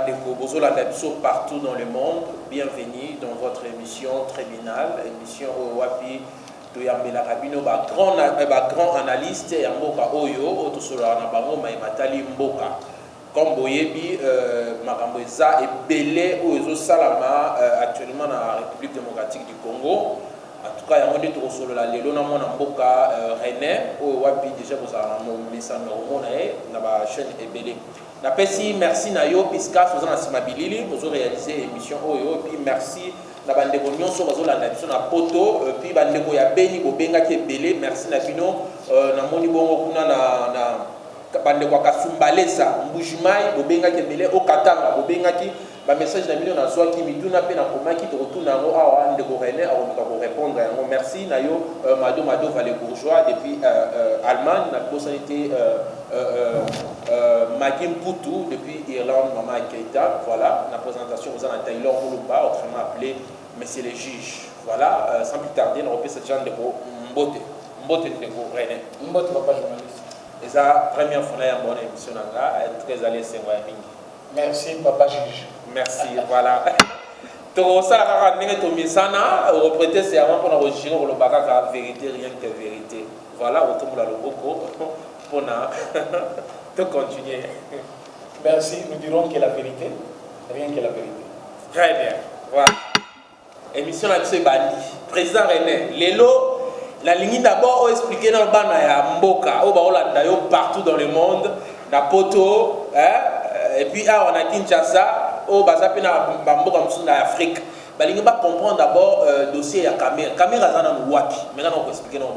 Bandeko, Bozola Nepso partout dans le monde. Bienvenue dans votre émission tribunal, émission Wapi Toyambela Rabino, grand analyste et Mboka Oyo, Otosola Nabango, Maïmatali Mboka. Comme Boyebi, Makamboeza et Belé, Oyo Salama, actuellement dans la République démocratique du Congo. En tout cas, il y a un peu de solo là, les lois n'ont Mboka René, Wapi déjà vous avez un message dans la chaîne Ebélé. Merci Nayo Pisca faisant la Simabilili pour réaliser l'émission Oyo puis merci na bandeko nyonso bazola na biso na poto puis bandeko ya Beni Bobenga qui est belé merci na bino na moni bongo kuna na bandeko Kasumbalesa Mbujimai Bobenga qui est belé au Katanga Bobenga qui ba message na bino na soa qui mituna pe na koma qui te retourne ngo awa ndeko René a ko répondre yango merci Nayo Mado Valé Bourgeois depuis Allemagne na possibilité Magim Poutou depuis Irlande, Maman Keita, voilà, la présentation aux en Taylor Moulouba, autrement appelé Monsieur les juges. Voilà, sans plus tarder, on repère cette genre de Mbote de René. Mbote, papa journaliste. Et ça, première fois, là, il y a une bonne émission, très à l'aise, c'est moi. Merci, papa juge. Merci, voilà. Donc, ça, on reprêter c'est avant pour enregistrer le baga, vérité, rien que vérité. Voilà, on tombe là le boko. Pour de continuer. Merci, nous dirons que la vérité, rien que la vérité. Très bien, voilà. Émission là, c'est Bandi. Président René, Lélo, la ligne d'abord, on expliqué dans le ban à Mboka, partout dans le monde, na Poto, et puis on a Kinshasa, au Bazapi na Mboka en Afrique. La ligne va comprendre d'abord le dossier à Caméra. Caméra, c'est un Wapi. Maintenant, on peut expliquer dans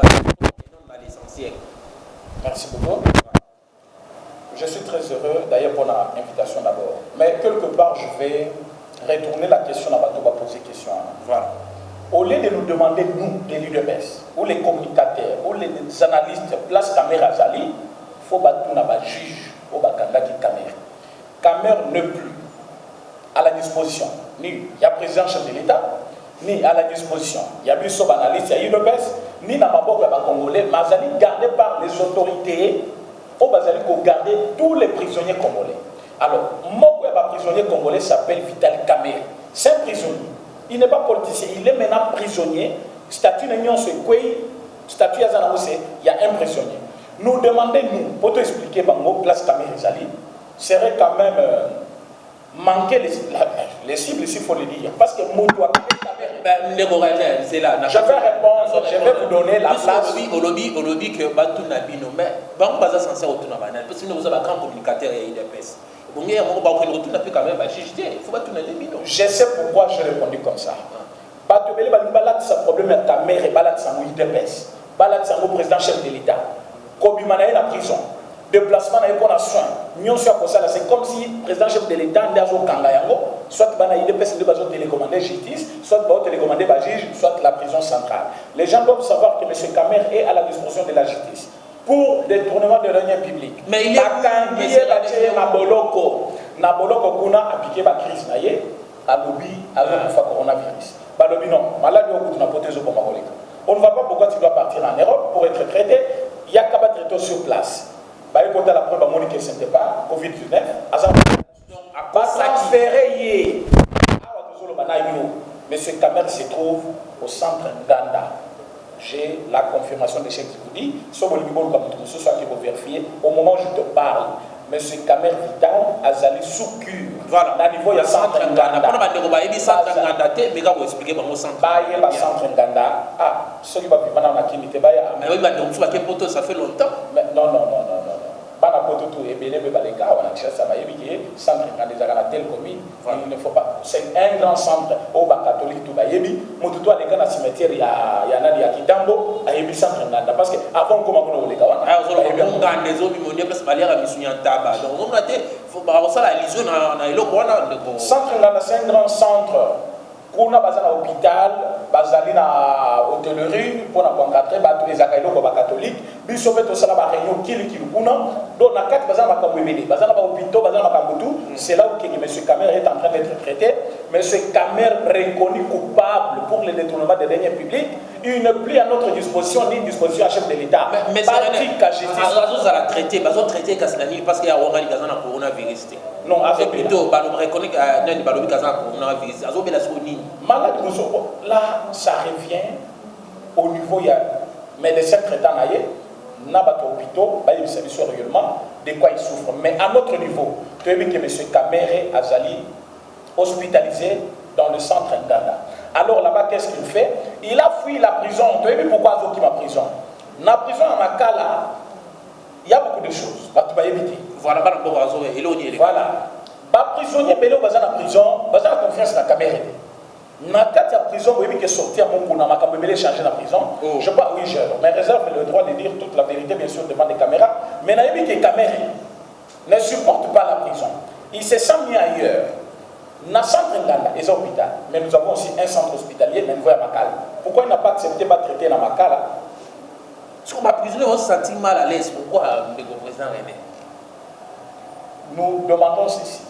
l'essentiel. Merci beaucoup. Je suis très heureux d'ailleurs pour l'invitation d'abord. Mais quelque part, je vais retourner la question à Bato, poser question. Voilà. Au lieu de nous demander, nous, les l'UDPS, ou les communicateurs, ou les analystes, place caméra Zali, il faut battre un juge au Bakanda qui caméra. Caméra ne plus à la disposition. Ni il y a président chef de l'État, ni à la disposition. Il y a eu son analyste, il y a eu l'UDPS, ni dans ma boîte congolais, mais Zali gardé par les autorités. Au Bazali pour garder tous les prisonniers congolais. Alors, mon prisonnier congolais s'appelle Vital Kamerhe. C'est un prisonnier. Il n'est pas politicien, il est maintenant prisonnier. Statut n'ayant ce quoi, statut Yazana, il y a un prisonnier. Nous demandons, nous, pour te expliquer, Bango, place Kamerhe Zali, serait quand même manquer les cibles, s'il faut le dire. Parce que Moutoua c'est là. Je vais répondre, je vais vous donner la place. Au lobby que Batou Nabino, mais Bango Baza censé retourner à Banal, parce que nous avons un grand communicateur et IDPS. Il faut Batou Nabino. Je sais pourquoi j'ai répondu comme ça. Batou Bele Balad, sa problème est ta mère et Balad Sango IDPS. Balad Sango, président chef de l'État. Kobimana est la prison. Déplacement dans les soins. C'est comme si le président chef de l'État n'a pas soit il est télécommandé justice, soit il télécommandé juge, soit la prison centrale. Les gens doivent savoir que M. Kamerhe est à la disposition de la justice pour détournement de deniers publics. Mais il est Naboloko kuna appliqué la crise naïe à lobby à coronavirus. Lobby non, maladie au bout de prothèse au on ne voit pas pourquoi tu dois partir en Europe pour être traité. Il y a qu'à traiter sur place. La preuve à Monique ce n'était pas Covid-19. Donc, à pas transférer Monsieur Kamerhe se trouve au centre Nganda. J'ai la confirmation de chef qui dit, ce soit qui vous vérifier. Au moment où je te parle, Monsieur Kamerhe Vital a allé sous cure. Voilà. À niveau, il y a centre Nganda. Mais quand vous expliquez, vous centre Nganda. Ah, ce qui va vivre dans la clinique. Mais oui, ça fait longtemps. Non. Bana pototo et belé balega on a tiré ça centre des tel commune il ne faut pas c'est un grand centre au bas catholique tout bayebi motuto les gars cimetière ya nadi ya Kitambo ayebi centre nganda parce que avant comment on les gars on a des hommes mondiaux parce que à misunya taba donc on a été faut pas ça la illusion na eloko wana centre nganda c'est un grand centre kuna bazana hôpital bazali na hôtellerie pour na encadrer ba tous les akailo ko ba catholique biso beto sala ba réunion kili kuna donc na quatre bazana makambo ebele bazana ba hôpital bazana makambo tout c'est là où monsieur Kamerhe est en train d'être traité monsieur Kamerhe reconnu coupable pour le détournement des deniers publics il n'est plus à notre disposition ni disposition à chef de l'État. Mais Patrick a justice. Ils ont traité, parce qu'il y a un coronavirus. Non, plutôt, là, ça revient au niveau, il y a médecins traitants, il y a des hôpitaux, il y a des services réellement, de quoi ils souffrent. Mais à notre niveau, tu as vu que M. Kamere Azali, hospitalisé dans le centre Nganda. Alors là-bas, qu'est-ce qu'il fait? Il a fui la prison. Tu as vu pourquoi il a prison? Dans la prison à Makala, il y a beaucoup de choses. Voilà, voilà. Les prisonniers qui sont en prison, ils ont confiance dans la caméra. Dans la prison, vous voyez que sortir à mon coup, changer la prison. Je pas, oui, je me réserve le droit de dire toute la vérité, bien sûr, devant les caméras. Mais il y a que les caméras ne supportent pas la prison. Ils se sentent mis ailleurs. Dans le centre Nganda, ils ont un hôpital. Mais nous avons aussi un centre hospitalier, mais nous à Makala. Pourquoi il n'a pas accepté de traiter dans Makala? Parce que les prisonniers se sentent mal à l'aise. Pourquoi le président René? Nous demandons ceci.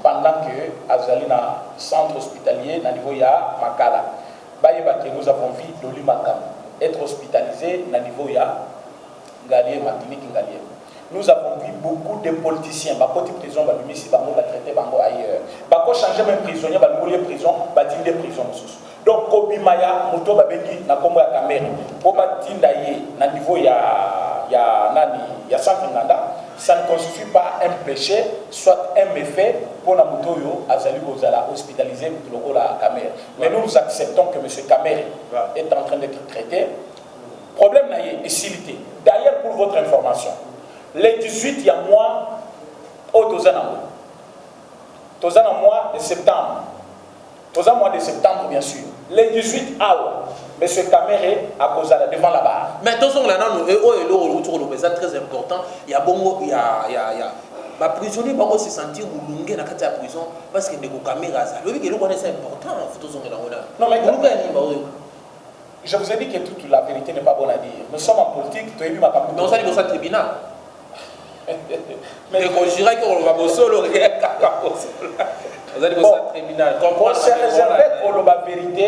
Pendant que Azali na centre hospitalier na niveau ya Makala, nous avons vu Doli Makam être hospitalisé na niveau ya Ngalié, ma clinique Ngalié. Nous avons vu beaucoup de politiciens, qui prison, ici, traité ailleurs. Bako changer même prisonnier, les prison, des prisons. Donc, Kobimaya, Mouto Babengi, na Kombo ya Kamere, Kobatinda na niveau ya centre Nganda, ça ne constitue pas un péché, soit un méfait pour la Moutoyo, Azali Gozala, hospitalisé pour la Kamere. Mais nous acceptons que M. Kamere est en train d'être traité. Problème est facilité. D'ailleurs, pour votre information, les 18, il y a mois, au mois de septembre. Mois de septembre, bien sûr. Les 18 M. Kamere a causé devant la barre. Mais attention, là, c'est très important. Il y a bon, il y a les prisonniers vont se sentir boulungés dans la prison parce que les caméras, c'est important. Non, mais je vous ai dit que toute la vérité n'est pas bonne à dire. Nous sommes en politique, tu as vu ma campagne. Mais on s'est dit au tribunal. Mais je dirais qu'on va au solo. Pour se réserver pour la vérité,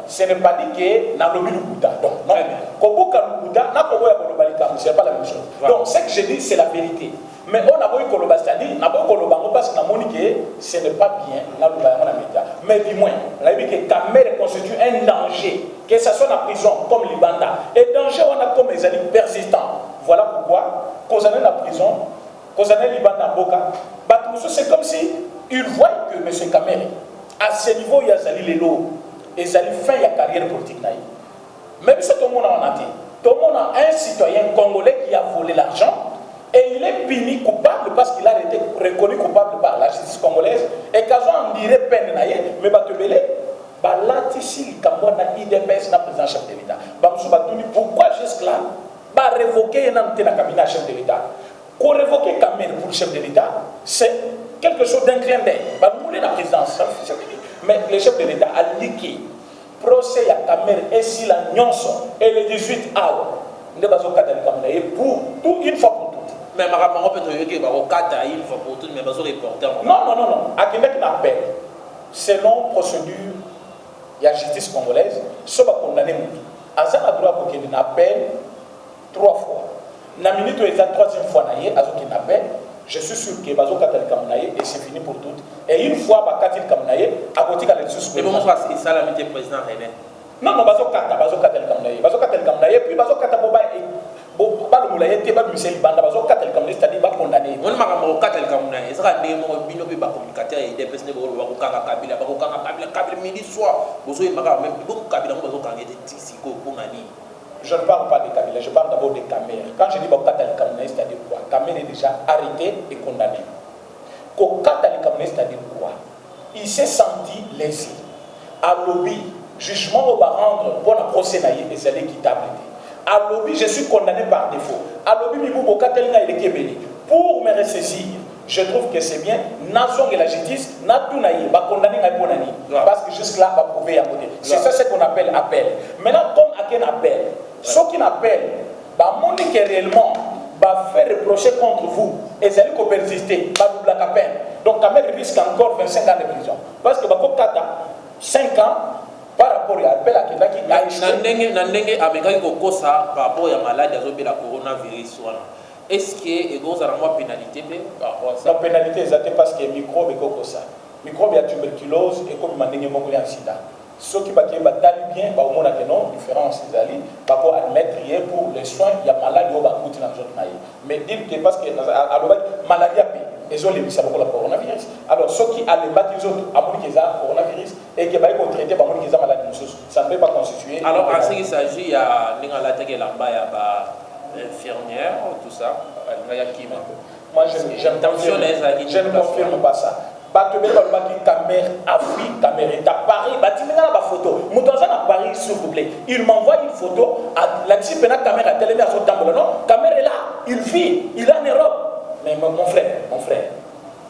ce n'est pas dit que dans le Lukuta. Non, c'est pas la même chose. Donc, ce que je dis, c'est la vérité. Mais on a voulu Koloba, c'est-à-dire, on a voulu Koloba parce que ce n'est pas bien. Mais du moins, on a vu que Kamere constitue un danger, que ce soit dans la prison comme Libanda. Et danger, on a comme les alliés persistants. Voilà pourquoi, quand on est dans la prison, quand on est Libanda Boka, c'est comme si il voit que M. Kamere, à ce niveau, il y a Zali Lelo, et Zali fin la carrière politique. Même si tout le monde en a dit, tout le monde a un citoyen congolais qui a volé l'argent, et il est puni coupable parce qu'il a été reconnu coupable par la justice congolaise, et quand on dirait peine, mais là, ici, il y a IDPS, le président chef de l'État. Pourquoi jusque-là, révoquer un cabinet chef de l'État? Pour révoquer Kamere pour le chef de l'État, c'est quelque chose d'un clin d'œil. La présidence, mais le chef de l'État a liqué procès à Kamere et si la nyonso et le 18 pour tout une fois pour toutes. Mais ma maman peut te dire qu'il va au Qatar une fois pour toutes, mais pas sur les porteurs. Non. À Québec, on appelle. Selon procédure, il y a justice congolaise, ça va condamner. Azan a droit pour qu'il appelle 3 fois. La minute où il y a la 3e fois, je suis sûr que Bazo Katal Kamnaye et c'est fini pour toutes. Et une fois, Katil Kamnaye, à côté de la justice. Mais comment ça, c'est ça la métier président René? Non, Bazo Katal Kamnaye. Bazo Katal Kamnaye, puis Bazo Katal Boba et Boba le Moulaye, Teba Michel Banda, Bazo Katal Kamnaye, c'est-à-dire pas condamné. On m'a dit Katal Kamnaye, ça a des mots binobi ba communicateur et des personnes qui vont Kabila, Kabila midi soir. Vous avez même beaucoup Kabila, Bazo Kangé de Tissiko, Ponani. Je ne parle pas de Kabila, je parle d'abord de Kamere. Quand je dis Katal Kamnaye, c'est-à-dire quoi? Kamere est déjà arrêté et condamné. Katal Kamnaye, c'est-à-dire quoi? Il s'est senti lésé. À lobby, jugement au rendre pour un procès naïf et c'est l'équitabilité. À lobby, je suis condamné par défaut. À lobby, Miboubo Katal Naï est Kébéli. Pour me ressaisir, je trouve que c'est bien. Nation et la justice, Natounaï, va condamner Naïponani. Parce que jusque-là, va prouver à côté. C'est ça ce qu'on appelle appel. Maintenant, comme à quel appel? Ceux qui n'appellent, bah, réellement, va faire reprocher contre vous, et vous allez persister, va doubler la peine. Donc, Kamer risque encore 25 ans de prison. Parce que Bako Kata, 5 ans, par rapport à l'appel à quelqu'un qui a échoué. Nandenge, avec un kokosa, par rapport à la maladie, la coronavirus. Est-ce qu'il y a une pénalité par rapport à ça? La pénalité, c'est parce que le microbe est comme ça. Le microbe, il y a tuberculose et comme il y a un sida. Ceux qui battent bien, au moins, il y a une différence. Pour admettre pour les soins, il y a maladie qui va coûter dans le zone. Mais dire que parce que la maladie a payé, ils ont les le coronavirus. Alors, ceux qui ont les baptisés, ils ont le coronavirus et qui vont traiter par les maladies, ça ne peut pas constituer. Alors, en ce qui s'agit, il y a infirmière, tout ça. Moi, je ne confirme pas ça. Caméra Afrique, caméra Paris, la photo. À Paris, s'il vous plaît. Il m'envoie une photo. La caméra télé à son temple. Non, caméra est là. Il vit. Il est en Europe. Mais mon frère,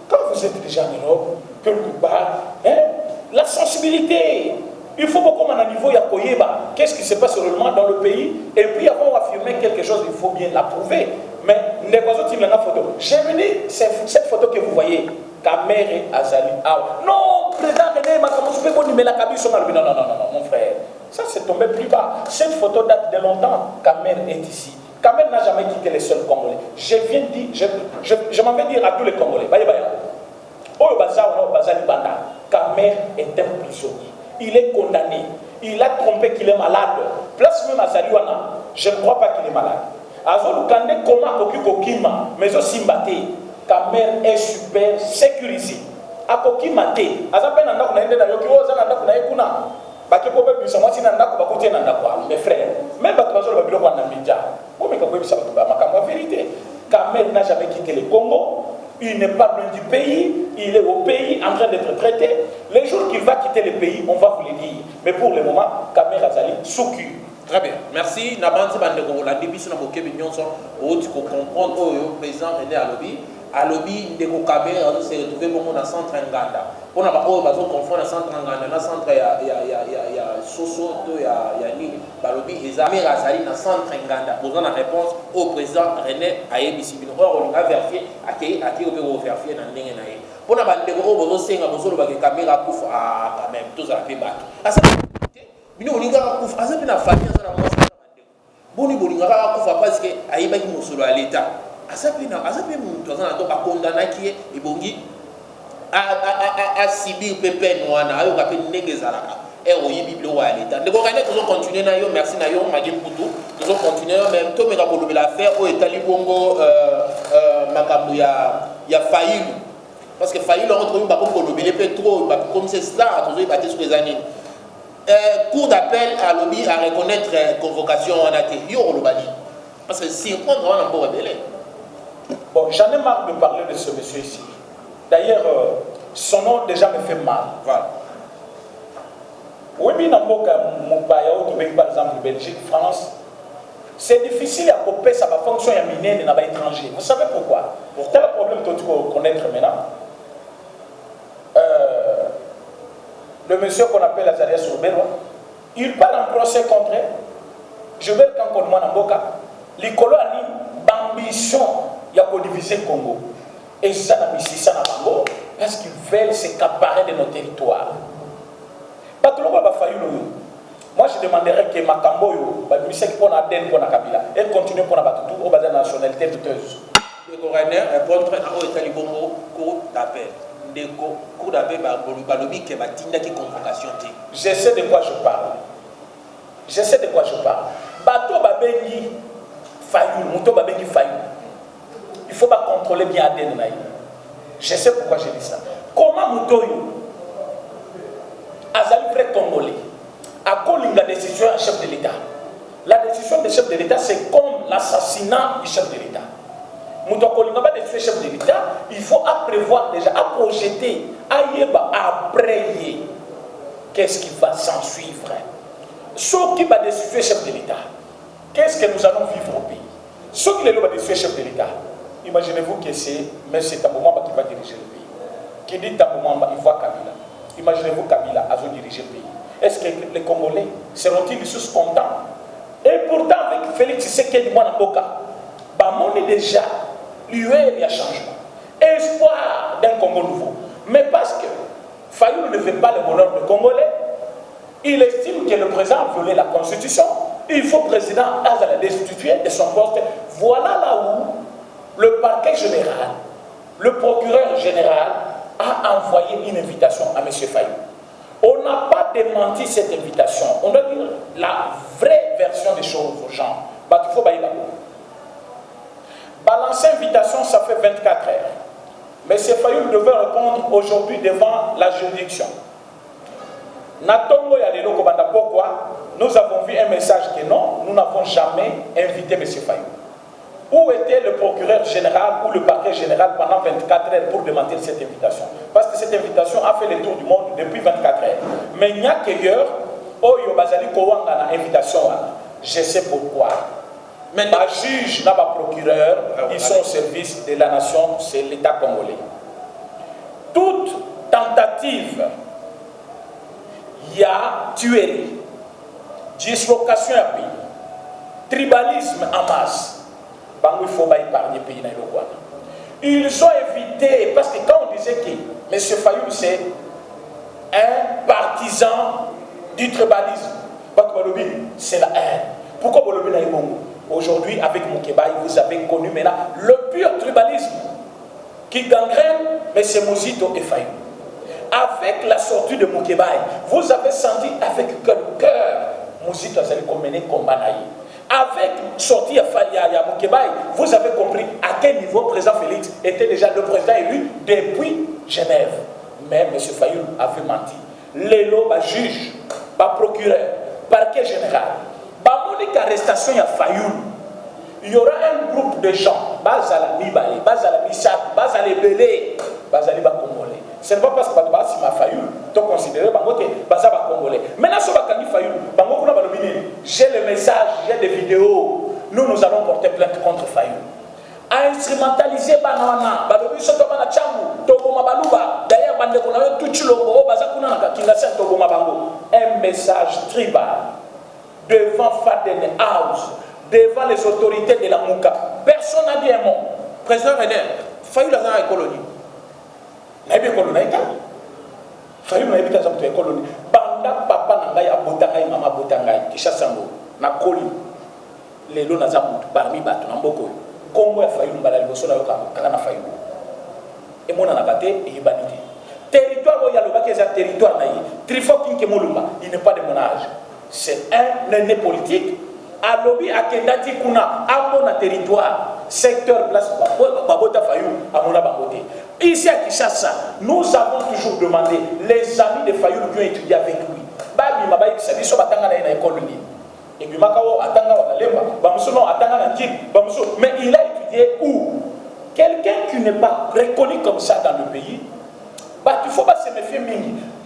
quand vous êtes déjà en Europe, quelque part, la sensibilité. Il faut beaucoup à niveau Yakoyeba. Qu'est-ce qui se passe réellement dans le pays? Et puis avant d'affirmer quelque chose, il faut bien l'approuver. Mais photo. J'ai vu cette photo que vous voyez. Kamere Azali. Non, président René, non, mon frère. Ça c'est tombé plus bas. Cette photo date de longtemps. Kamere est ici. Kamere n'a jamais quitté les seuls Congolais. Je viens de dire, je m'en vais dire à tous les Congolais. Kamere est un prisonnier. Il est condamné. Il a trompé qu'il est malade. Place même à Zaliwana, je ne crois pas qu'il est malade. Azol Kande comment Kokima, mais aussi Mbate. Kamere est super sécurisé. A Kokima Te. Azapen Nanda Kunaende na Yoki Oza Nanda Kunaekuna. Baki Pope Bisamati Nanda Kubakote Nanda Kwa. Mes frères, même Batouazol Babilo Wanamidja. Vous me comprenez ça, ma vérité. Kamere n'a jamais quitté le Congo. Il n'est pas loin du pays, il est au pays en train d'être traité. Les jours qu'il va quitter le pays, on va vous le dire. Mais pour le moment, Kamere Azali s'occupe. Très bien, merci. Nabanzi Bandeko, la début na boké mignon sont au tu comprendre au président René Alobi ndeko Kamere a se retrouvé bon dans centre Nganda. On a pas bazo confondre dans centre Nganda, dans centre ya Soso to ya ni Balobi Kamere Azali dans centre Nganda. Posant la réponse au président René Ayebisi Bino. Or on a vérifié accueilli au vérifier dans ndenge na ye. Pour na bandeko bozo senga bozo lo ba Kamere akufa quand même tous à la bato. Bino olinga kufa azape na famille azana mwasi na bandeko boni bolinga kufa parce que ayibaki musolo à l'état azape muntu azana to akondana ki ebongi a subir pepe noana ayo kape ndenge zalaka oyibi bilo à l'état ndeko kana toujours continuer na yo merci na yo magi putu toujours continuer même to meka kolobela faire o etali bongo makambo ya faillu parce que faillu on retrouve ba ko lobele pe trop comme c'est ça toujours battre sur les années. Cour d'appel à lobby à reconnaître convocation en athée. Parce que si on prend un bon rebelle. Bon, j'en ai marre de parler de ce monsieur ici. D'ailleurs, son nom déjà me fait mal. Voilà. Oui, mais dans par exemple, Belgique, France, c'est difficile à couper, ça va fonctionner à miner et à l'étranger. Vous savez pourquoi? Pourquoi le problème que tu dois connaître maintenant? Le monsieur qu'on appelle Azaria Soubelwa, il parle en procès contre elle. Je vais quand on m'a boka, les colonies d'ambition, il y a pour diviser le Congo. Et ça n'a mis ça dans Congo parce qu'ils veulent s'accaparer de nos territoires. Pas tout le monde va faire moi je demanderais que Makambo, le ministère qui prend la DEN pour la Kabila, elle continue pour la Batutu au bazar nationalité douteuse. Le coroner répond à État Libongo, cour d'appel. Cour d'appel balobi qui va tinda qui convocation. Je sais de quoi je parle. Je sais de quoi je parle. Bato babengi faillu, muto babengi faillu. Il faut pas contrôler bien Aden naï. Je sais pourquoi je dis ça. Comment mutoyo azali vrai congolais a connu la décision du chef de l'État. La décision du chef de l'État c'est comme l'assassinat du chef de l'État. Il faut prévoir déjà, à projeter, à prier. Qu'est-ce qui va s'en suivre? Ce qui va décider le chef de l'État. Qu'est-ce que nous allons vivre au pays? Ce qui va décider le chef de l'État. Imaginez-vous que c'est M. Tamboumamba qui va diriger le pays. Qui dit Tamboumamba, il voit Kabila. Imaginez-vous Kabila a dirigé le pays. Est-ce que les Congolais seront-ils tous contents? Et pourtant, avec Félix Tshisekedi Mwanamboka, Bamoni déjà, l'UE, il y a changement. Espoir d'un Congo nouveau. Mais parce que Fayoulou ne veut pas le bonheur des Congolais, il estime que le président a violé la Constitution. Il faut le président Azala destituer de son poste. Voilà là où le parquet général, le procureur général a envoyé une invitation à M. Fayoulou. On n'a pas démenti cette invitation. On doit dire la vraie version des choses aux gens. Il faut balancer l'invitation, ça fait 24 heures. M. Fayoulou devait répondre aujourd'hui devant la juridiction. Natongo Yalelo Kobanda, pourquoi? Nous avons vu un message que non, nous n'avons jamais invité M. Fayoulou. Où était le procureur général ou le parquet général pendant 24 heures pour demander cette invitation? Parce que cette invitation a fait le tour du monde depuis 24 heures. Mais il n'y a qu'ailleurs, Oyo Bazali Kowanga na invitation. Je sais pourquoi. Mais les juges, les procureurs, ils sont au service de la nation, c'est l'État congolais. Toute tentative, il y a tuerie, dislocation à pays, tribalisme en masse. Il faut pas épargner le pays. Ils ont évité, parce que quand on disait que M. Fayoulou c'est un partisan du tribalisme, c'est la haine. Pourquoi Bolobi n'a pas? Aujourd'hui, avec Moukébaï, vous avez connu maintenant le pur tribalisme qui gangrène M. Mouzito et Fayoulou. Avec la sortie de Moukébaï, vous avez senti avec quel cœur Mouzito a mené combat. Avec sortie à Moukébaï, vous avez compris à quel niveau le président Félix était déjà le président élu depuis Genève. Mais M. Fayoulou avait menti. L'élo, juge, procureur, parquet général, monique arrestation à Fayoulou. Il y aura un groupe de gens, Bazala Mibale, Bazala Michak, Bazala Belé, Bazali Congolais. Ce n'est pas parce que Bazala m'a Fayoulou, tu considères Bazala Congolais. Maintenant, si on Fayoulou, j'ai le message, j'ai des vidéos. Nous allons porter plainte contre Fayoulou. À instrumentaliser Banana, Balobi Sotobana Chambu, Togoma Baluba, d'ailleurs, Bandekona, Tuchilongo, Bazakuna, Kingasen, Togoma Bango. Un message tribal devant Faden House, devant les autorités de la Mouka. Personne n'a dit un mot. Président René, Fayoulou a une colonie. N'a pas colonie. Fayoulou n'a pas une colonie. Banda papa n'a pas botangai, maman botangai, qui chasse un mot. Na coli. Les lots n'a pas parmi bateaux, n'a beaucoup. Congo a Fayoulou, Balali, Bosola, Kana Fayoulou. Et mon anabaté et Ibanité. Territoire où il y a le bac, c'est un territoire naïf. Trifok Kinkemolumba, il n'est pas de mon âge. C'est un aîné politique. À lobby à Kendati Kuna, à mon territoire, secteur place Babota Fayou, à mon ababoté. Ici à Kinshasa, nous avons toujours demandé les amis de Fayou qui ont étudié avec lui. Babi Mabaï, c'est lui qui a été à l'école. Et puis Makao a été à Lemba, Bamoussouno a été à Ndjib, mais il a étudié où? Quelqu'un qui n'est pas reconnu comme ça dans le pays, il ne faut pas se méfier.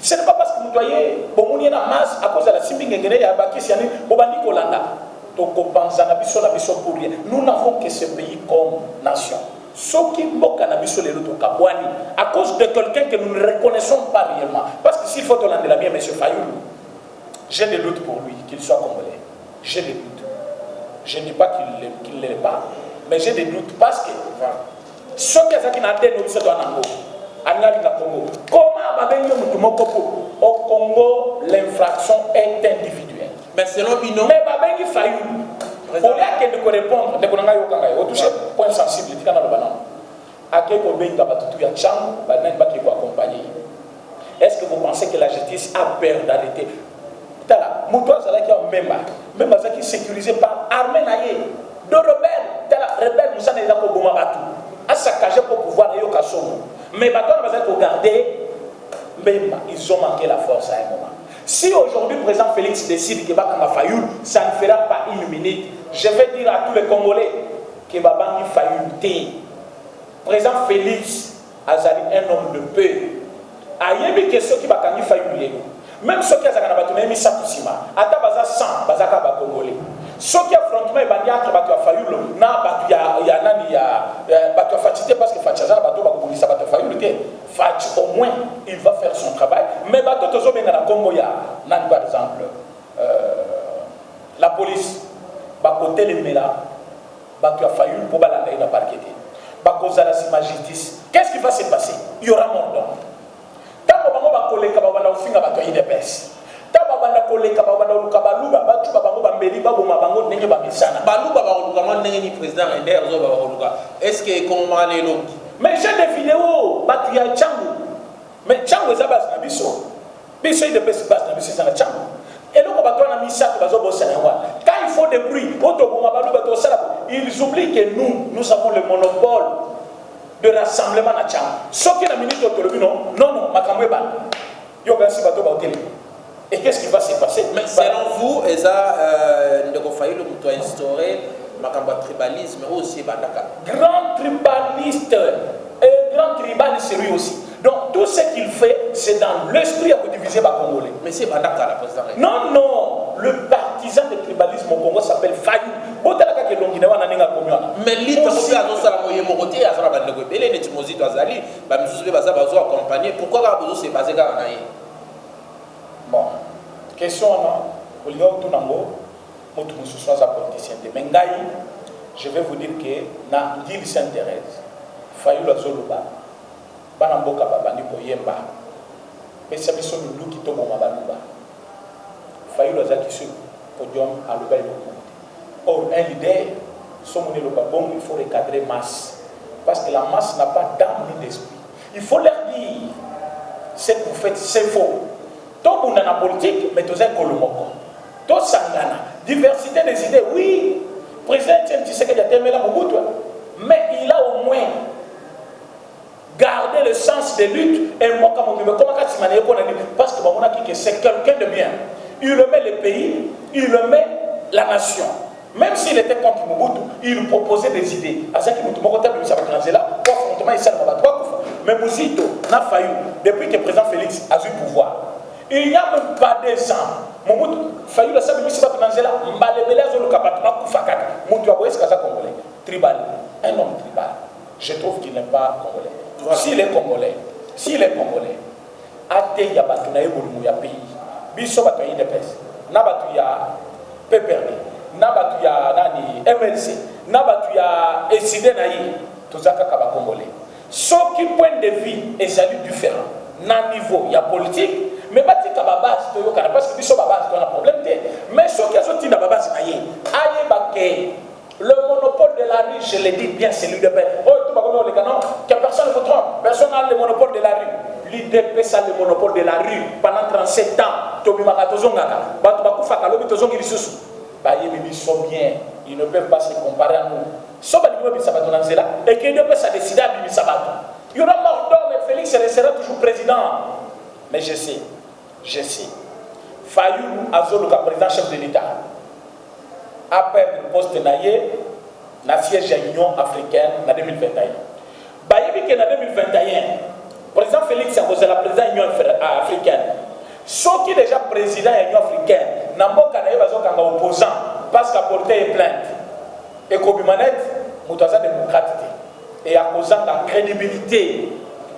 Ce n'est pas parce que vous voyez, il y a une masse à cause de la Simbing et il y a nous n'avons que ce pays comme nation. Ceux qui moquent à cause de quelqu'un que nous ne reconnaissons pas réellement. Parce que s'il faut Hollande la bien, M. Fayoulou, j'ai des doutes pour lui, qu'il soit congolais. J'ai des doutes. Je ne dis pas qu'il ne l'est pas, mais j'ai des doutes parce que ceux qui n'ont pas Congo. Au Congo, l'infraction est individuelle. Mais selon Bino. Mais Babengi Fayoulou, pour laquelle de répondre, de toucher point sensible, il y a le banan. À quel point il y a qui vont accompagner. Est-ce que vous pensez que la justice a peur d'arrêter? Moutoua Zalaki a même qui est sécurisé par armée naïe, de rebelles, rebelles, nous sommes des Batu, à saccager pour pouvoir aller au Kassomo. Mais maintenant, nous allons regarder, même ils ont manqué la force à un moment. Si aujourd'hui le président Félix décide que Bakanga Fayoulou, ça ne fera pas une minute. Je vais dire à tous les Congolais que Babangi Fayoulou té. Président Félix Azali, un homme de paix. Ayebi que ceux qui Bakangi Fayoulou, même ceux qui ont battu Sakusima, Ata Baza 100, Bazaka ba Congolais. Ceux qui affrontement et bandiatre battu à Fayoulou, na battu ya nani ya battu à Fatité parce que Fatchaza battu ba Congolais, battu à Fayoulou té. Fatch au moins il va faire son travail. Mais battu tozo benga na Congo ya nani par exemple la police ba côté les mela tu as failli pour balader la parquet. Bakoza la sima justice. Qu'est-ce qui va se passer? Il y aura mort d'homme. Tant que bango bakole kababana ufinga bato IDPS. Tant que banda kole kababana lukabaluba batu babango bambeli baboma bango ndenge bamisana. Baluba baluka man ndenge ni président Ender zo baluka. Est-ce que comment les longs? Mais j'ai des vidéos batu ya Tchango. Mais Tchango za base na biso. Biso IDPS base na biso za Tchango. Et donc, quand il faut des bruits, ils oublient que nous avons le monopole de rassemblement à Tchang. Ce qui est la minute de non, et qu'est-ce qui va se passer? Mais selon vous, il a fallu instaurer le tribalisme aussi. Grand tribaliste et grand tribaliste, c'est lui aussi. Donc tout ce qu'il fait, c'est dans l'esprit à diviser les Congolais. Mais c'est pas d'accord, président. Non, non, le partisan du tribalisme au Congo s'appelle Fayou. Mais l'État pourquoi c'est basé là? Bon, question je vais vous dire que dans l'île Sainte-Thérèse, Fayou la Zoluba. Banamboka babani koyemba pesa biso lulu kitoko mabaluba Fayou la zaki sur podium à l'obel. Or un leader somone le babon, il faut recadrer masse parce que la masse n'a pas d'âme ni d'esprit. Il faut leur dire ce que vous faites c'est faux. Tout on a la politique mais tous un kolomoko tout sangana diversité des idées. Oui, président Tshisekedi a terminé la Mobutu, mais il a au moins garder le sens de lutte et moi parce que c'est quelqu'un de bien. Il remet le pays, il remet la nation. Même s'il était contre Mobutu, il proposait des idées. Mais Mouzito n'a failli depuis que le président Félix a eu le pouvoir. Il n'y a même pas des ans. Mobutu failli le savoir tribal, un homme tribal. Je trouve qu'il n'est pas congolais. S'il est congolais, Ate ya batu na ebolu ya pays. Biso batu ya IDPS, na batu ya PPRD, na batu ya nani MLC, na batu ya SID na yi, tozaka ka ba congolais. Sauf qui point de vue est différent. Na niveau ya politique, mais bati ka ba base to yo kana parce que biso ba base on a problème té. Mais ceux qui sont na ba base na yi, aye ba ke le monopole de la rue, je le dis bien, c'est l'UDP. Oh, tout le monde que personne ne vous trompe. Personne n'a le monopole de la rue. L'UDP a le monopole de la rue pendant 37 ans. Ils sont bien. Ils ne peuvent pas se comparer à nous. Et que l'UDP a décidé à Bibi Sabato. Il y aura mort d'homme et Félix sera toujours président. Mais je sais. Fayou Azoluka, président chef de l'État. A perdu le poste na siège de l'Union africaine en 2021. Bayebi que en 2021, le président Félix a posé la présidence de l'Union africaine. Ceux qui déjà président de l'Union africaine, n'a pas opposant parce qu'à porter plainte. Et comme Moutaza démocratique. Et à cause de la crédibilité.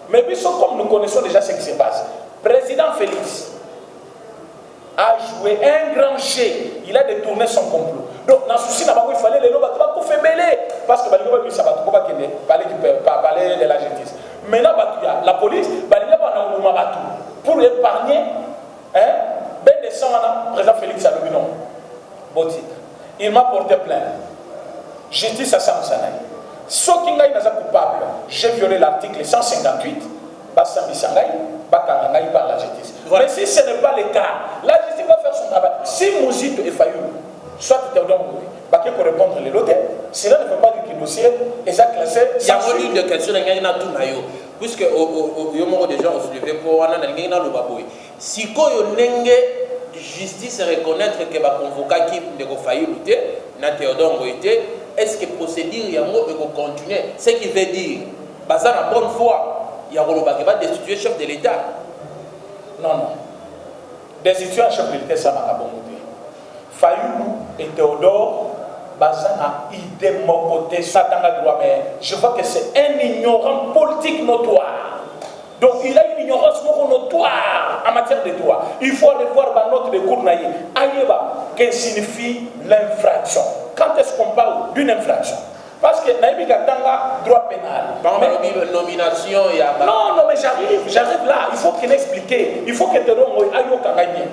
Mais comme nous connaissons déjà ce qui se passe, président Félix a joué un grand jeu. Il a détourné son complot. Donc, dans ce souci, il fallait les lois pour faire mêler. Parce que ça va parler de la justice. Maintenant, la police, pour épargner, président Félix a le nom. Il m'a porté plainte. Justice à Samsanaï. Ce qui est coupable, j'ai violé l'article 158. Par la justice. Mais si ce n'est pas le cas, la justice va faire son travail. Si Mouzito est failli, soit Théodore Mouri, il faut répondre les lots. Cela ne veut pas dire que le dossier est classé. Il y a une de questions puisque il y a des gens qui se lèvent pour si justice reconnaître que va convoquer qui ne failli lutter, na Théodore Mouri, est-ce que procédure peut continuer? Ce qui veut dire, basé la bonne foi. Il y a va destituer le chef de l'État. Non. Destituer un chef de l'État, ça m'a pas bon. Fayou et Théodore, Bazana, idem mon côté, Satan a droit, mais je vois que c'est un ignorant politique notoire. Donc il a une ignorance notoire en matière de droit. Il faut aller voir dans notre cours naïe. Aïeba, qu'est-ce que signifie l'infraction? Quand est-ce qu'on parle d'une infraction. Parce que Naïbi Gatanga, droit pénal. Par exemple, nomination, il y a... Non, mais j'arrive là. Il faut qu'il explique. Il faut que te donne Ayo Kangani.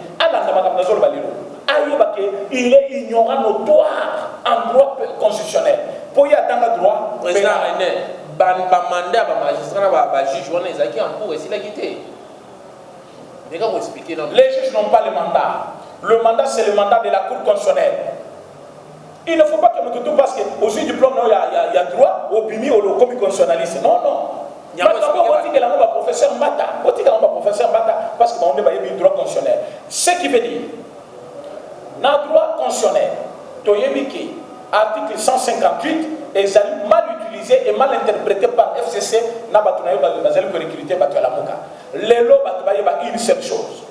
Il est ignorant notoire en droit constitutionnel. Pour y attendre droit président René, mandat, magistrat, juge, on est acquis en cours et s'il a quitté. Mais comment vous expliquez non? Les juges n'ont pas le mandat. Le mandat, c'est le mandat de la Cour constitutionnelle. Il ne faut pas que nous tout parce qu'au sujet du diplôme, il y a droit au PIMI ou au commis constitutionnaliste. Non, non. Il y a un professeur Mbata. Parce qu'on a un droit constitutionnel. Ce qui veut dire, dans le droit constitutionnel, Toyemiki, article 158, est mal utilisé et mal interprété par FCC, n'a pas recruté les lots, une seule chose.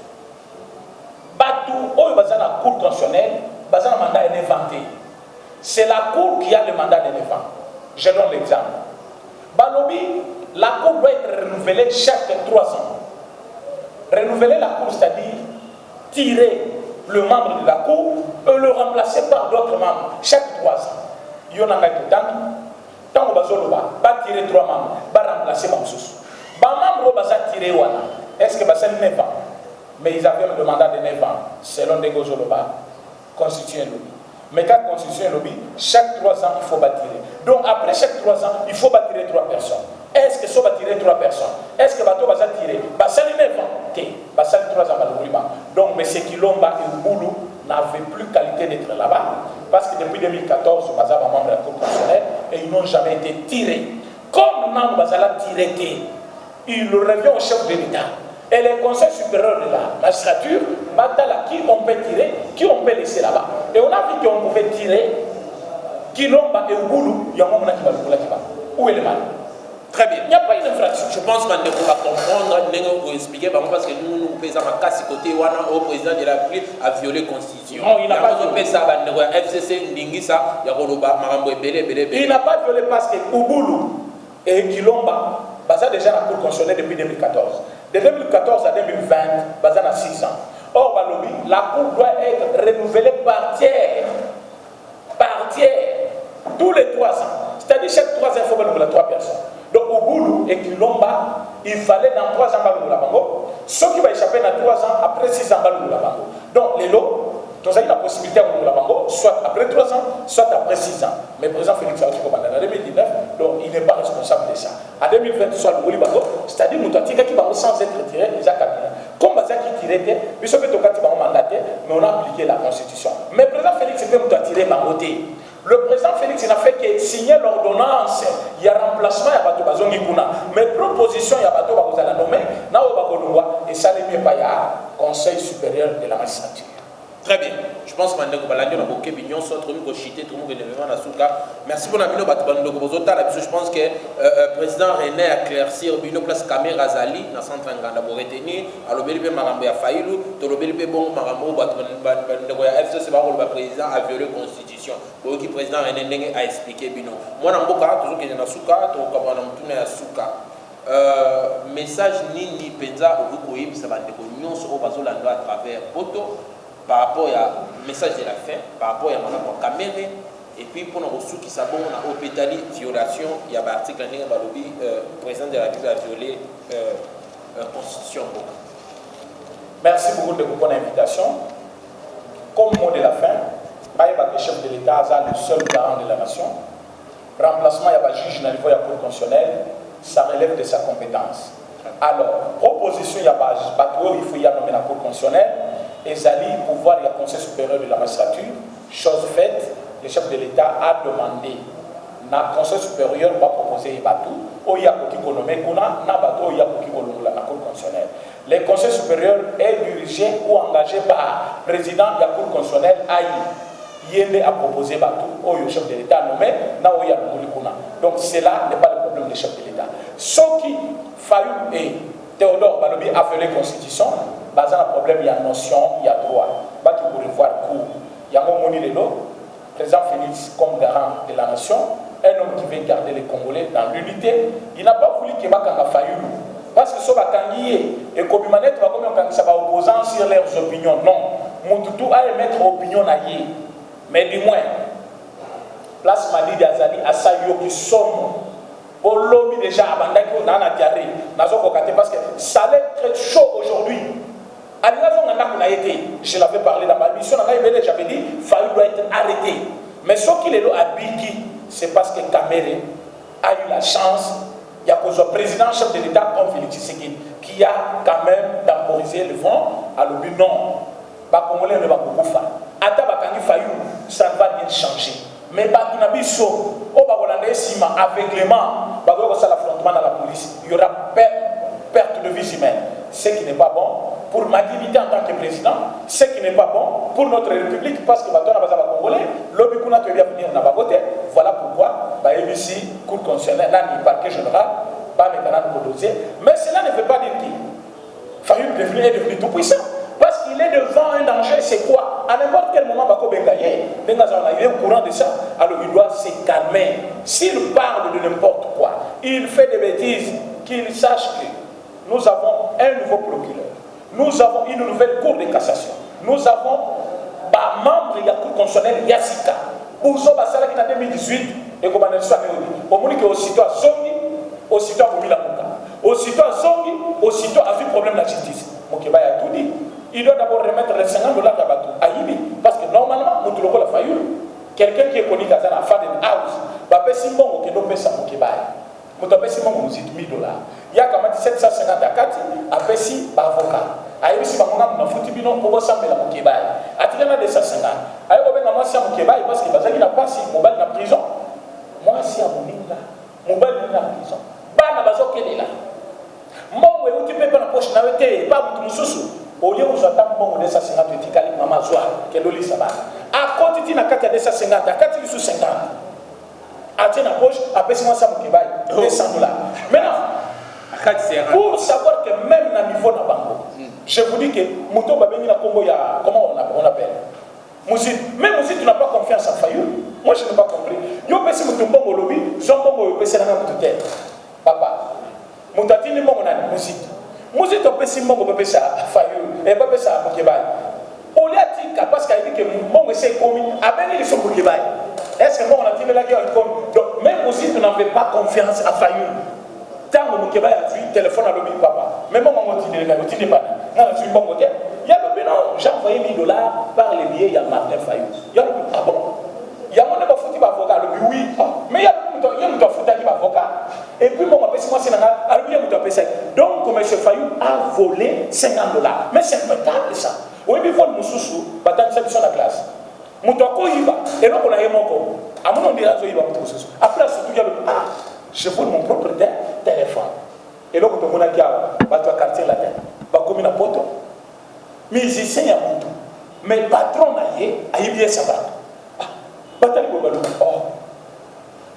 Batou, au la Cour constitutionnelle, le mandat est inventé. C'est la Cour qui a le mandat de défendre. Je donne l'exemple. Balobi, la Cour doit être renouvelée chaque 3 ans. Renouveler la Cour, c'est-à-dire tirer le membre de la Cour et le remplacer par d'autres membres chaque 3 ans. Il y en a tant que Bazoloba, pas tirer 3 membres, pas remplacer Mamsous. Membre va tirer Wana. Est-ce que c'est 9 ans? Mais ils avaient le mandat de 9 ans, selon des Gozoloba, constituer un lobby. Mais quand constituer un lobby, chaque 3 ans, il faut bâtir. Donc après chaque 3 ans, il faut bâtir 3 personnes. Est-ce que ça va tirer 3 personnes? Est-ce que bateau va tirer? Ça les 9 ans. Ça les 3 ans. Donc M. Kilomba et Ouboulou n'avaient plus qualité d'être là-bas. Parce que depuis 2014, ils sont membres de la Cour constitutionnelle et ils n'ont jamais été tirés. Comme nous avons tiré, il revient au chef de l'État. Et le Conseil supérieur de la magistrature, qui on peut tirer, qui on peut laisser là-bas. Et on a vu qu'on pouvait tirer Kilomba et Ouboulou, il y a un moment qui va. Où est le mal? Très bien. Il n'y a pas une infraction. Je pense qu'on va comprendre, vous expliquer, parce que nous faisons un cas côté où le président de la République a violé la Constitution. Non, il n'a pas violé. FCC, Ndingisa, il n'a pas violé parce que Ouboulou et Kilomba, ça déjà la Cour constitutionnelle depuis 2014. De 2014 à 2020, ça a 6 ans. Or, la Cour doit être renouvelée par tiers. Par tiers. Tous les 3 ans. C'est-à-dire chaque 3 ans, il faut renouveler 3 personnes. Donc, Ouboulou et Kilomba, il fallait dans 3 ans, ceux qui vont échapper dans 3 ans, après 6 ans, donc les lots, il y a la possibilité de soit après 3 ans, soit après 6 ans. Mais le président Félix Saoudi en 2019, donc il n'est pas responsable de ça. En 2020, soit le Bolibago, c'est-à-dire que nous avons sans être retiré, les acabinés. Comme Bazar qui tirait, puis ce que nous avons mandaté, mais on a appliqué la Constitution. Mais le président Félix peut nous tirer par côté. Le président Félix n'a fait que signer l'ordonnance. Il y a remplacement, il y a Bato Bazongi Kuna. Mais proposition, il y a Bato Bazala nommé, et ça n'est pas le Conseil supérieur de la magistrature. Très bien. Je pense que nous avons beaucoup de millions, soit tout le monde chité, tout le monde est merci pour la vidéo. Je pense que le président René a éclairci la place caméra Zali dans le centre de retenir. Alors, le Marambo a failli, le bon Marambo, le président a violé la Constitution. Le président René a expliqué. Moi, je toujours que je suis message ni penza au ça va à travers photo. Par rapport au message de la fin, par rapport à la caméra, et puis pour nous ressources qui savent, on a hôpital violation, il y a un article le président de la République a violé la Constitution. Merci beaucoup de votre invitation. Comme mot de la fin, le chef de l'État est le seul garant de la nation. Remplacement, il y a un juge dans le niveau de la Cour constitutionnelle, ça relève de sa compétence. Alors, proposition, il y a un bateau, il faut y nommer la Cour constitutionnelle. Et Zali, pouvoir du Conseil supérieur de la magistrature, chose faite, le chef de l'État a demandé, le Conseil supérieur va proposer un bateau, où il y a un bateau, il y a la Cour constitutionnelle. Le Conseil supérieur est dirigé ou engagé par le président de la Cour constitutionnelle, il a proposé un bateau, où le chef de l'État a nommé, il y a donc cela n'est pas le problème du chef de l'État. Ce qui, Fayou et Théodore Balobi a fait la Constitution, il y a un problème, il y a notion, il y a droit. Il faut revoir court. Il y a un moni de l'eau, le président Félix comme garant de la nation, un homme qui veut garder les Congolais dans l'unité. Il n'a pas voulu qu'il y ait un faillu. Parce que ce va kangier et Kobimanette va comme ça va opposant sur leurs opinions. Non. Moutoutou a émettre opinion naïe. Mais du moins, place Mali d'Azali à Sayo qui sommes au lobby déjà abandonné on a diarrhée parce que ça allait être chaud aujourd'hui. Je l'avais parlé dans ma mission, j'avais dit Fayou doit être arrêté. Mais ce qu'il est là à Biki, c'est parce que Kamere a eu la chance, il y a le président chef de l'État comme Félix Tshisekedi qui a quand même temporisé le vent à l'objet non. Congolais ne va pas faire. Ça ne va rien changer. Mais Bakunabiso, aveuglément, l'affrontement dans la police, il y aura perte de vie humaine. Ce qui n'est pas bon pour ma dignité en tant que président, ce qui n'est pas bon pour notre République, parce que maintenant, on va Congolais, l'objet qu'on a venir, on n'a pas voté. Voilà pourquoi, ici, Cour constitutionnelle, là, parquet général, mais cela ne veut pas dire qu'il Fayou est devenu tout puissant. Parce qu'il est devant un danger, c'est quoi? À n'importe quel moment, il est au courant de ça, alors il doit se calmer. S'il parle de n'importe quoi, il fait des bêtises, qu'il sache que nous avons un nouveau procureur, nous avons une nouvelle cour de cassation, nous avons un membre de la cour constitutionnelle, Yassika, Ouzo Basala qui en 2018, et comme on a dit, au moins aussitôt à Zongi, aussitôt à Bomilamuka, aussitôt à Zongi, aussitôt à vu problème de la justice. Mokeba a tout dit. Il doit d'abord remettre les $50 à Ibi. Parce que normalement, Moutoulo la Fayou, quelqu'un qui est connu dans la Faden House, va payer Simon qui est ça Mokeba. Moutoulo Simon nous dit $1000. Il y a quand même 750 à 4, à Pessi, avocat. A Ibi si Bamona n'a foutu bino pour s'amener la Mokeba. A Tirana de 150. A Ibi Bamona si Mokeba parce qu'il va n'a pas si Mobile dans prison. Moi, si à Moninga, Mobile dans prison. Bana Bazo Kelela. Moi, tu peux pas la poche n'a été pas beaucoup de au lieu où j'attends bon de 150 tu dis maman joie que l'oli ça va à côté tu n'as qu'à de 150 à 4 sous 50 à tiens la poche après moi ça me kibaye $200 maintenant pour savoir que même à niveau na bango je vous dis que moto ba bengi na Congo ya comment on appelle même si tu n'as pas confiance en Fayou moi je n'ai pas compris yo pesi moto bongo lobby zombongo yo pesi na moto tête papa Moutatini Mongonani, Moussite. Moussite au Pessim Mongo Pessa, Fayou, et pas Pessa à Mokebay. On l'a dit parce qu'il dit que Mongo s'est commis, à Béni son Mokebay. Est-ce que Mongo a dit la guerre comme. Donc, même Moussite n'avait pas confiance à Fayou. Tant que Mokebay a dit, téléphone à l'objet papa. Même Mongo dit, il dit pas. Non, je suis Mongo. Il y a le bilan, j'ai envoyé $1000 par les billets, il y a Martin Fayou. Il y a le ah bon. Il y a mon foutu avocat, le oui. Mais il y a un foutu avocat. Et puis, bon, moi, c'est donc, M. Fayou a volé $50. Mais c'est impétable ça. Oui, mais il faut nous sous battre une sur la classe. Moutoko Iba, et donc on a eu mon corps. À mon nom, on dira après, surtout, il y a le je vole mon propre téléphone. Et donc, on a dit, bah, tu as quartier la tête. Bah, comme une poto. Mais ils essaient à mon tour. Mais le patron a eu bien ça. Bah, t'as dit, oh.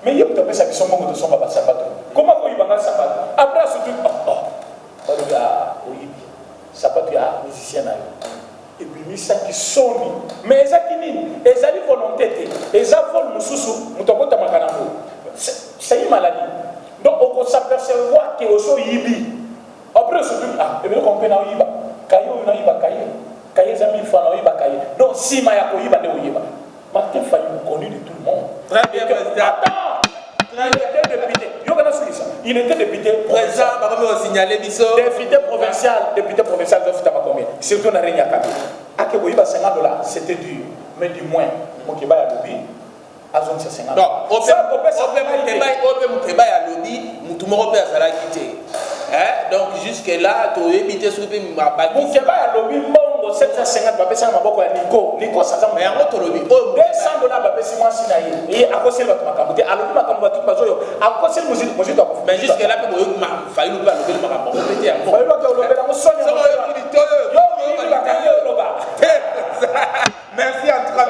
Mais il y a peut-être ça qui sont bons de son papa sabato. Comment il va dans sabato? Après, surtout, il y a sabato, il y a musicien. Et puis, il y a qui sont. Mais ils ont volonté. Ils ont volonté. C'est une maladie. Donc, on peut s'apercevoir qu'il y a aussi Yibi. Après, surtout, et bien, on peut y aller. Kayo, il y a Kayo. Kayo, il y a 1000 fois, il y a Kayo. Donc, si Maya Koyiba, il y a Martin Fayou connu de tout le monde. Très bien, président. Attends, il était député. Président, on va signaler député provincial, surtout dans Réunion Kabila. À Keboïba, $50, c'était dur, mais du moins, mon Kéba a lobby, à zone c'est 50. Non, on peut Kéba a lobby, tout le monde peut à quitter. Donc jusque-là, tu as évité ce que tu m'as pas dit. Mon Kéba a lobby, 750 babesa maboko ya Nico ça mais en autre lobby $200 babesi moi sinaye et à cause de votre makambote alors makambote tout bazo à cause de musique mais jusque là que moi failli nous pas le makambote répéter encore failli que le bela musonya merci en tout cas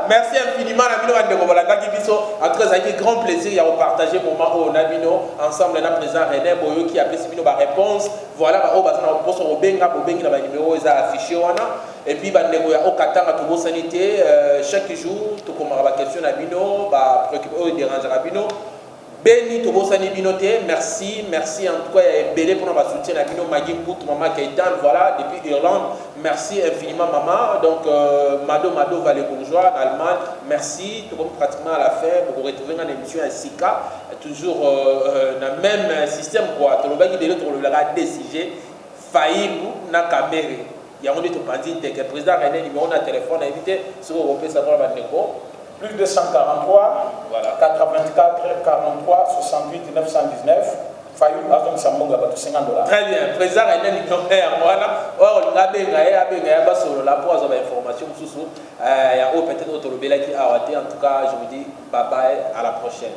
merci infiniment Nabino en tout cas ça a été grand plaisir il y a partagé moment au Nabino ensemble na président René Boyo qui a fait Sibino ba réponse voilà au bazana poste au benga na numéro ils a affiché et puis bandeko ya okatanga to sanité chaque jour to komara ba question Nabino ba préoccupé au déranger Nabino Béni Tobosani Binoté, merci en tout cas, belé pour notre soutien à Bino Magin Bout, Maman Kaitan, voilà, depuis Irlande, merci infiniment Maman, donc Mado Valet Bourgeois, en Allemagne, merci, tout comme pratiquement à la fin, vous retrouvez dans l'émission à Sika, toujours dans le même système, quoi, tout le monde qui est là, DCG, Faïbou, Nakamere, il y a un autre bandit, que le président René, numéro de téléphone, a invité, sur Européen, ça va le plus de 143, voilà. 84, 43, 68, 919. Fayou, Azon Sambonga, $50. Très bien. Président René, voilà. Or, la sur la pose d'information, il y a peut-être autre qui a raté. En tout cas, je vous dis bye bye, à la prochaine.